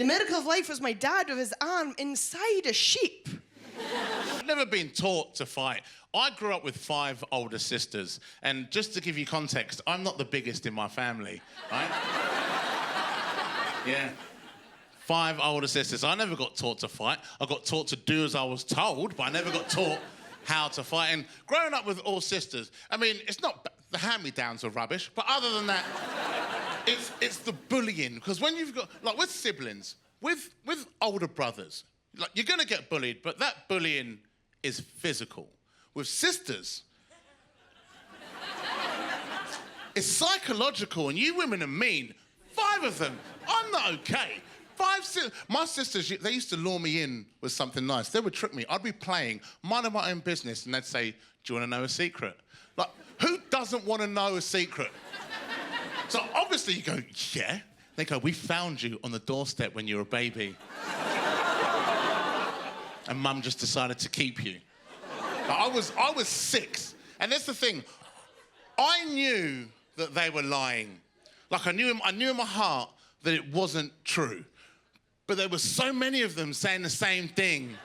The miracle of life was my dad with his arm inside a sheep. I've never been taught to fight. I grew up with 5 older sisters, and just to give you context, I'm not the biggest in my family, right? Yeah. 5 older sisters. I never got taught to fight. I got taught to do as I was told, but I never got taught how to fight. And growing up with all sisters, I mean, it's not... The hand-me-downs are rubbish, but other than that, it's the bullying. Because when you've got... Like, with siblings, with older brothers, like, you're going to get bullied, but that bullying is physical. With sisters, it's psychological, and you women are mean. 5 of them, I'm not okay. 5 my sisters, they used to lure me in with something nice. They would trick me. I'd be playing, minding my own business, and they'd say, do you want to know a secret? Like, who doesn't want to know a secret? So obviously you go, yeah. They go, we found you on the doorstep when you were a baby. And Mum just decided to keep you. Like, I was 6. And that's the thing. I knew that they were lying. Like, I knew in my heart that it wasn't true. But there were so many of them saying the same thing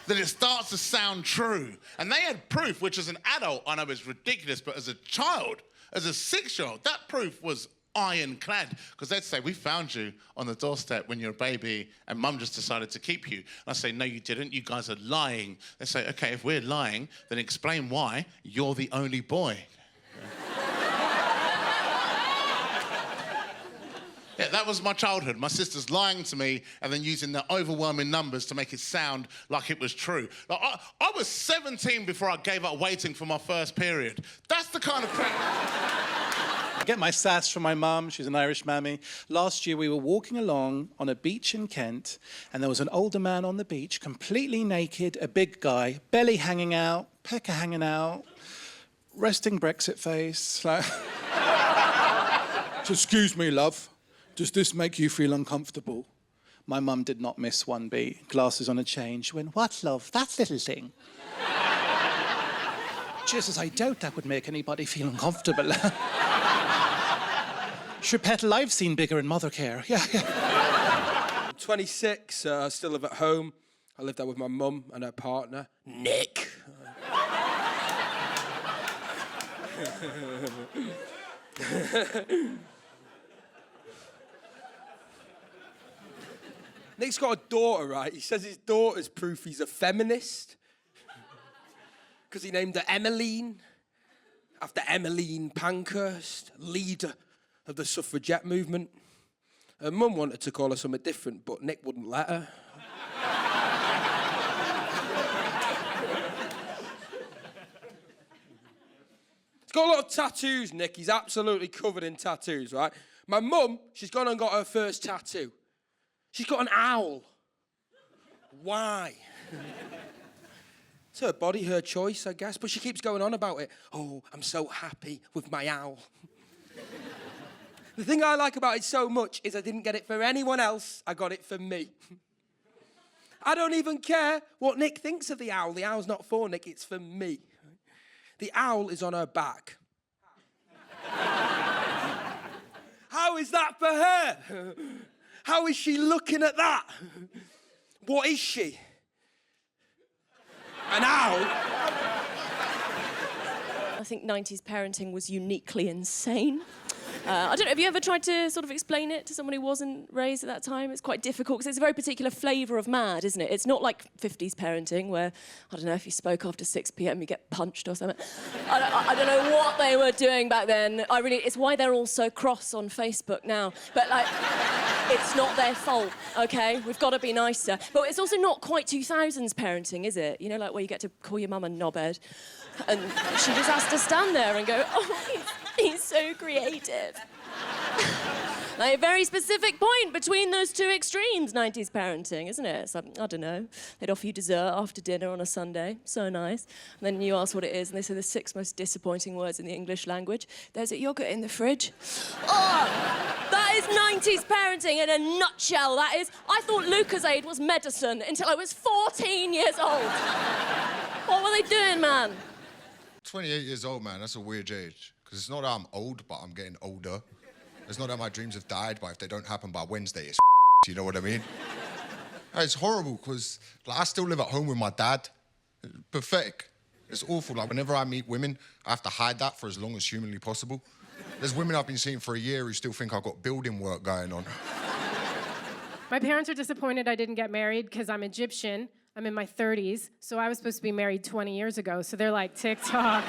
that it starts to sound true. And they had proof, which as an adult, I know is ridiculous, but as a child, as a 6-year-old, that proof was ironclad. Because they'd say, we found you on the doorstep when you were a baby, and Mum just decided to keep you. And I say, no, you didn't. You guys are lying. They say, OK, if we're lying, then explain why you're the only boy. Yeah, that was my childhood. My sisters lying to me and then using the overwhelming numbers to make it sound like it was true. Like, I was 17 before I gave up waiting for my first period. That's the kind of crap... I get my sass from my mum. She's an Irish mammy. Last year, we were walking along on a beach in Kent, and there was an older man on the beach, completely naked, a big guy, belly hanging out, pecker hanging out, resting Brexit face. Like... Excuse me, love. Does this make you feel uncomfortable? My mum did not miss one beat. Glasses on a chain. She went, what, love? That little thing. Jesus, I doubt that would make anybody feel uncomfortable. Sure, Petal, I've seen bigger in mother care. Yeah. I'm 26, I still live at home. I live there with my mum and her partner, Nick. Nick's got a daughter, right? He says his daughter's proof he's a feminist. Because he named her Emmeline, after Emmeline Pankhurst, leader of the suffragette movement. Her mum wanted to call her something different, but Nick wouldn't let her. He's got a lot of tattoos, Nick. He's absolutely covered in tattoos, right? My mum, she's gone and got her first tattoo. She's got an owl. Why? It's her body, her choice, I guess, but she keeps going on about it. Oh, I'm so happy with my owl. The thing I like about it so much is I didn't get it for anyone else, I got it for me. I don't even care what Nick thinks of the owl. The owl's not for Nick, it's for me. The owl is on her back. How is that for her? How is she looking at that? What is she? An owl? I think 90s parenting was uniquely insane. I don't know, have you ever tried to sort of explain it to someone who wasn't raised at that time? It's quite difficult, because it's a very particular flavour of mad, isn't it? It's not like 50s parenting, where, I don't know, if you spoke after 6 p.m, you get punched or something. I don't know what they were doing back then. It's why they're all so cross on Facebook now. But, like, it's not their fault, OK? We've got to be nicer. But it's also not quite 2000s parenting, is it? You know, like, where you get to call your mum a knobhead. And she just has to stand there and go, oh, he's so creative. Like, a very specific point between those two extremes, 90s parenting, isn't it? So, I don't know. They'd offer you dessert after dinner on a Sunday. So nice. And then you ask what it is, and they say the 6 most disappointing words in the English language. There's a yoghurt in the fridge. Oh, that is 90s parenting in a nutshell, that is. I thought Lucozade was medicine until I was 14 years old. What were they doing, man? 28 years old, man, that's a weird age. Because it's not that I'm old, but I'm getting older. It's not that my dreams have died, but if they don't happen by Wednesday, it's you know what I mean? It's horrible, because like, I still live at home with my dad. It's pathetic. It's awful. Like, whenever I meet women, I have to hide that for as long as humanly possible. There's women I've been seeing for a year who still think I've got building work going on. My parents are disappointed I didn't get married because I'm Egyptian. I'm in my 30s, so I was supposed to be married 20 years ago. So they're like, TikTok.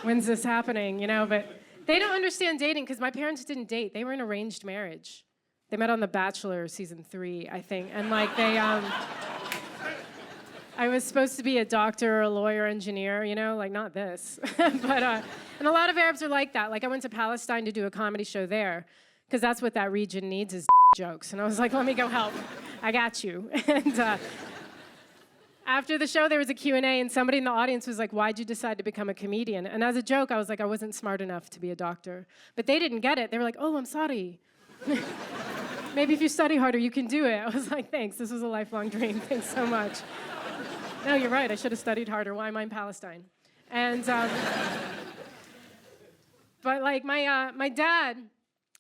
When's this happening, you know? But they don't understand dating because my parents didn't date. They were in arranged marriage. They met on The Bachelor season 3, I think. And like I was supposed to be a doctor, a lawyer, engineer, you know, like not this. But, and a lot of Arabs are like that. Like I went to Palestine to do a comedy show there because that's what that region needs is jokes. And I was like, let me go help. I got you. And after the show, there was a Q&A, and somebody in the audience was like, why'd you decide to become a comedian? And as a joke, I was like, I wasn't smart enough to be a doctor. But they didn't get it. They were like, oh, I'm sorry. Maybe if you study harder, you can do it. I was like, thanks. This was a lifelong dream. Thanks so much. No, you're right. I should have studied harder. Why am I in Palestine? And, but like my dad,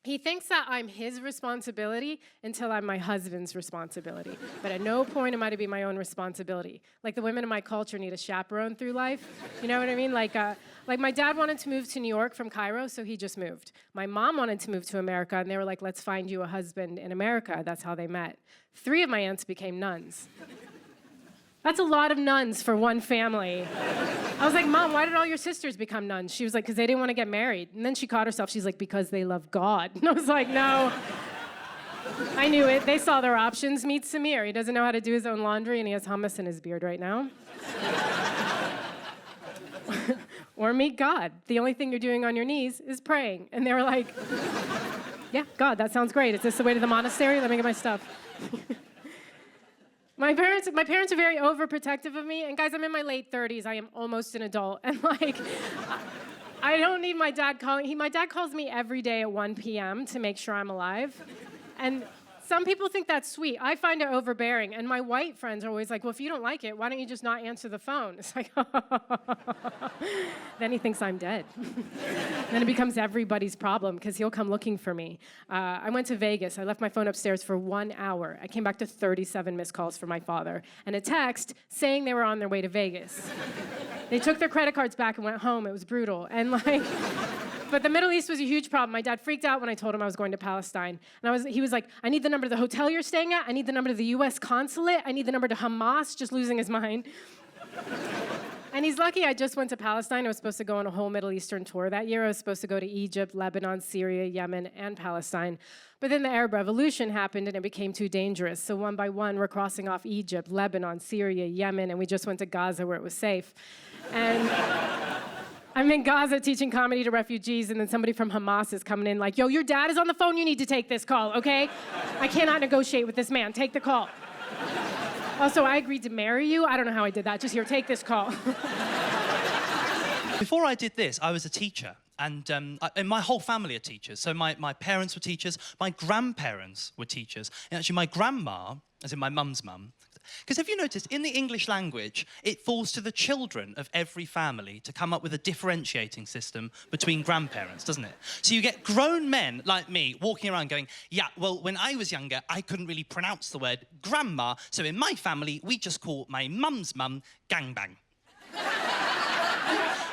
he thinks that I'm his responsibility until I'm my husband's responsibility. But at no point am I to be my own responsibility. Like the women in my culture need a chaperone through life. You know what I mean? Like my dad wanted to move to New York from Cairo, so he just moved. My mom wanted to move to America, and they were like, let's find you a husband in America. That's how they met. 3 of my aunts became nuns. That's a lot of nuns for one family. I was like, Mom, why did all your sisters become nuns? She was like, because they didn't want to get married. And then she caught herself. She's like, because they love God. And I was like, no. I knew it. They saw their options. Meet Samir. He doesn't know how to do his own laundry, and he has hummus in his beard right now. Or meet God. The only thing you're doing on your knees is praying. And they were like, yeah, God, that sounds great. Is this the way to the monastery? Let me get my stuff. My parents are very overprotective of me, and guys, I'm in my late 30s. I am almost an adult, and like, I don't need my dad calling. My dad calls me every day at 1 p.m. to make sure I'm alive, and some people think that's sweet. I find it overbearing, and my white friends are always like, well, if you don't like it, why don't you just not answer the phone? It's like, then he thinks I'm dead. Then it becomes everybody's problem, because he'll come looking for me. I went to Vegas. I left my phone upstairs for 1 hour. I came back to 37 missed calls from my father, and a text saying they were on their way to Vegas. They took their credit cards back and went home. It was brutal. And like, but the Middle East was a huge problem. My dad freaked out when I told him I was going to Palestine. And he was like, I need the number to the hotel you're staying at. I need the number to the US consulate. I need the number to Hamas, just losing his mind. And he's lucky I just went to Palestine. I was supposed to go on a whole Middle Eastern tour that year. I was supposed to go to Egypt, Lebanon, Syria, Yemen, and Palestine. But then the Arab Revolution happened and it became too dangerous. So one by one, we're crossing off Egypt, Lebanon, Syria, Yemen, and we just went to Gaza where it was safe. And I'm in Gaza teaching comedy to refugees, and then somebody from Hamas is coming in like, yo, your dad is on the phone, you need to take this call, okay? I cannot negotiate with this man, take the call. Also, I agreed to marry you. I don't know how I did that, just here, take this call. Before I did this, I was a teacher, and my whole family are teachers. So my parents were teachers, my grandparents were teachers, and actually my grandma, as in my mum's mum, because have you noticed, in the English language, it falls to the children of every family to come up with a differentiating system between grandparents, doesn't it? So you get grown men like me walking around going, yeah, well, when I was younger, I couldn't really pronounce the word grandma, so in my family, we just call my mum's mum gangbang.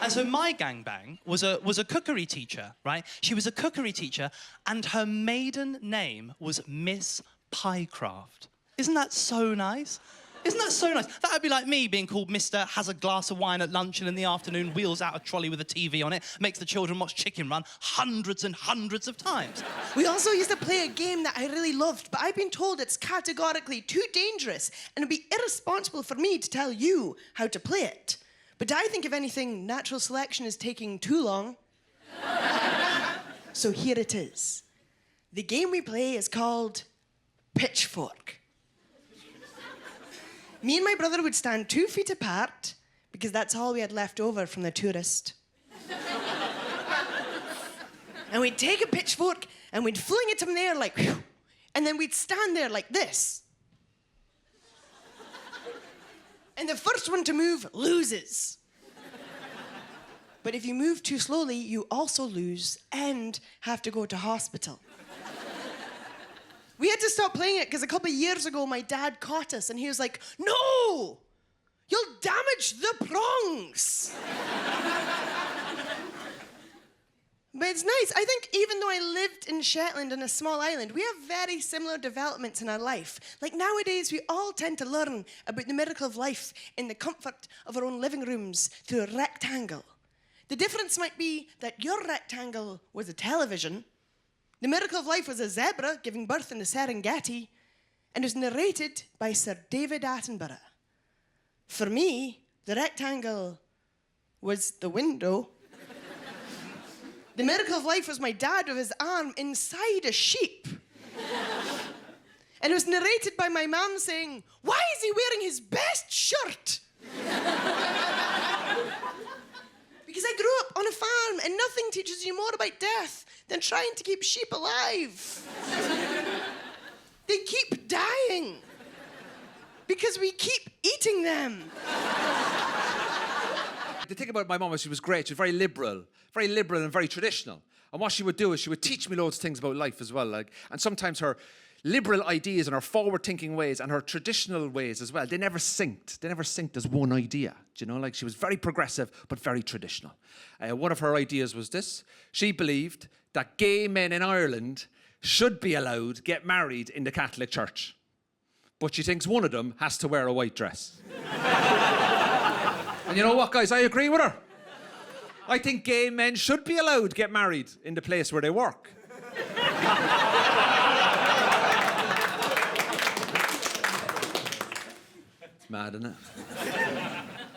And so my gangbang was a cookery teacher, right? She was a cookery teacher, and her maiden name was Miss Piecraft. Isn't that so nice? Isn't that so nice? That would be like me being called Mr. Has a glass of wine at lunch and in the afternoon wheels out a trolley with a TV on it, makes the children watch Chicken Run hundreds and hundreds of times. We also used to play a game that I really loved, but I've been told it's categorically too dangerous and it'd be irresponsible for me to tell you how to play it. But I think, if anything, natural selection is taking too long. So here it is. The game we play is called Pitchfork. Me and my brother would stand 2 feet apart because that's all we had left over from the tourist. And we'd take a pitchfork and we'd fling it in there like, whew, and then we'd stand there like this. And the first one to move loses. But if you move too slowly, you also lose and have to go to hospital. We had to stop playing it because a couple of years ago, my dad caught us and he was like, "No! You'll damage the prongs." But it's nice. I think even though I lived in Shetland on a small island, we have very similar developments in our life. Like nowadays, we all tend to learn about the miracle of life in the comfort of our own living rooms through a rectangle. The difference might be that your rectangle was a television, the miracle of life was a zebra giving birth in the Serengeti, and was narrated by Sir David Attenborough. For me, the rectangle was the window. The miracle of life was my dad with his arm inside a sheep. And it was narrated by my mum saying, "Why is he wearing his best shirt?" Because I grew up on a farm and nothing teaches you more about death than trying to keep sheep alive. They keep dying because we keep eating them. The thing about my mum was she was great. She was very liberal and very traditional. And what she would do is she would teach me loads of things about life as well. And sometimes her liberal ideas and her forward-thinking ways and her traditional ways as well, they never synced. They never synced as one idea. Do you know? Like she was very progressive but very traditional. One of her ideas was this. She believed that gay men in Ireland should be allowed to get married in the Catholic Church. But she thinks one of them has to wear a white dress. And you know what, guys? I agree with her. I think gay men should be allowed to get married in the place where they work. It's mad, isn't it?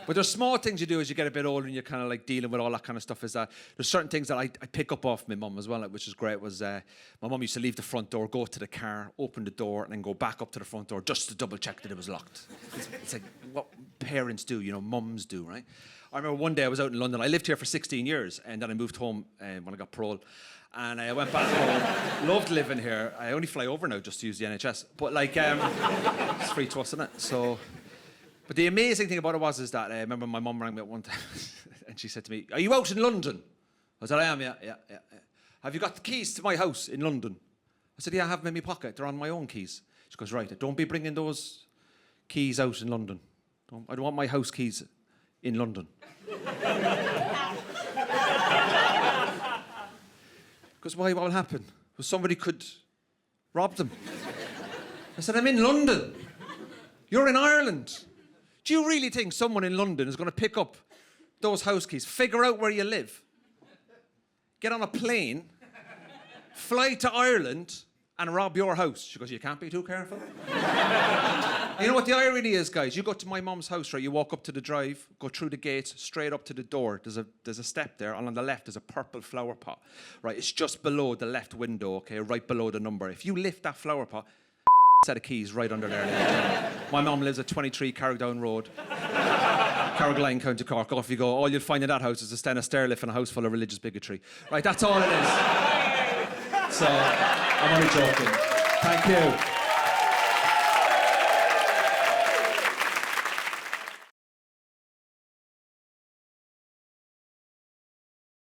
But there's small things you do as you get a bit older and you're kind of like dealing with all that kind of stuff. Is that there's certain things that I pick up off my mum as well, which is great. Was my mum used to leave the front door, go to the car, open the door, and then go back up to the front door just to double check that it was locked. It's like what parents do, you know, mums do, right? I remember one day I was out in London. I lived here for 16 years, and then I moved home when I got parole. And I went back home. Loved living here. I only fly over now just to use the NHS. But like, it's free to us, isn't it? So. But the amazing thing about it is that I remember my mum rang me at one time and she said to me, "Are you out in London?" I said, "I am, yeah. Have you got the keys to my house in London?" I said, "Yeah, I have them in my pocket. They're on my own keys." She goes, "Right, don't be bringing those keys out in London. I don't want my house keys in London." Because why? What will happen? Well, somebody could rob them. I said, "I'm in London. You're in Ireland. Do you really think someone in London is going to pick up those house keys, figure out where you live, get on a plane, fly to Ireland, and rob your house?" She goes, "You can't be too careful." You know what the irony is, guys? You go to my mum's house, right? You walk up to the drive, go through the gates, straight up to the door. There's a step there, and on the left there's a purple flower pot. Right, it's just below the left window, okay, right below the number. If you lift that flower pot, set of keys right under there. My mum lives at 23 Carrickdown Road, Carrickline, County Cork. Off you go. All you'll find in that house is a stand of stairlift and a house full of religious bigotry. Right, that's all it is. So, I'm only joking. Thank you.